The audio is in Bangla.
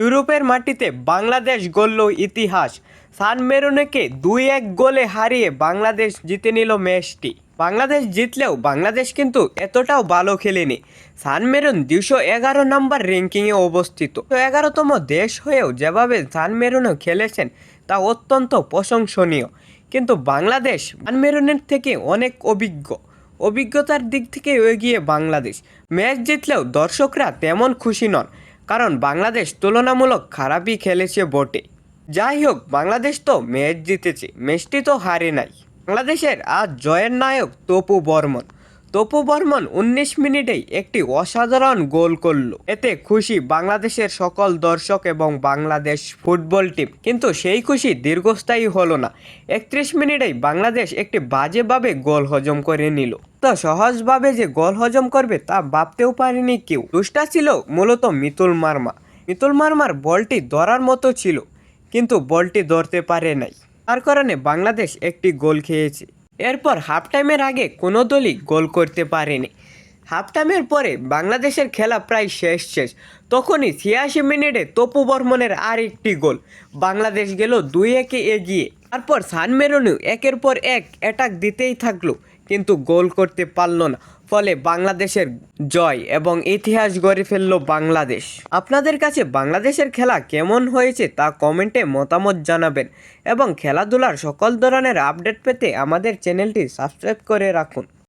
ইউরোপের মাটিতে বাংলাদেশ গড়ল ইতিহাস। সান মেরিনোকে 2-1 গোলে হারিয়ে বাংলাদেশ জিতে নিল ম্যাচটি। বাংলাদেশ জিতলেও বাংলাদেশ কিন্তু এতটাও ভালো খেলেনি। সান মেরিনো 211 নম্বর র্যাঙ্কিংয়ে অবস্থিত। 11তম দেশ হয়েও যেভাবে সান মেরিনো খেলেছেন তা অত্যন্ত প্রশংসনীয়। কিন্তু বাংলাদেশ সান মেরিনোর থেকে অনেক অভিজ্ঞতার দিক থেকে এগিয়ে বাংলাদেশ। ম্যাচ জিতলেও দর্শকরা তেমন খুশি নন, কারণ বাংলাদেশ তুলনামূলক খারাপই খেলেছে বটে। যাই হোক, বাংলাদেশ তো ম্যাচ জিতেছে, ম্যাচটি তো হারে নাই। বাংলাদেশের আজ জয়ের নায়ক তপু বর্মন 19 মিনিটেই একটি অসাধারণ গোল করল। এতে খুশি বাংলাদেশের সকল দর্শক এবং বাংলাদেশ ফুটবল টিম। কিন্তু সেই খুশি দীর্ঘস্থায়ী হলো না। 31 মিনিটেই বাংলাদেশ একটি বাজেভাবে গোল হজম করে নিল। তো সহজভাবে যে গোল হজম করবে তা ভাবতেও পারেনি কেউ। দোষটা ছিল মূলত মিতুল মার্মার বলটি ধরার মতো ছিল, কিন্তু বলটি ধরতে পারে নাই। তার কারণে বাংলাদেশ একটি গোল খেয়েছে। এরপর হাফ টাইমের আগে কোনো দলই গোল করতে পারেনি। হাফ টাইমের পরে বাংলাদেশের খেলা প্রায় শেষ। তখনই 86 মিনিটে তপু বর্মনের আর একটি গোল। বাংলাদেশ গেল 2-1 এগিয়ে। তারপর সান মেরিনো একের পর এক অ্যাটাক দিতেই থাকলো, কিন্তু গোল করতে পারল না। ফলে বাংলাদেশের জয় এবং ইতিহাস গড়ে ফেলল বাংলাদেশ। আপনাদের কাছে বাংলাদেশের খেলা কেমন হয়েছে তা কমেন্টে মতামত জানাবেন এবং খেলাধুলার সকল ধরনের আপডেট পেতে আমাদের চ্যানেলটি সাবস্ক্রাইব করে রাখুন।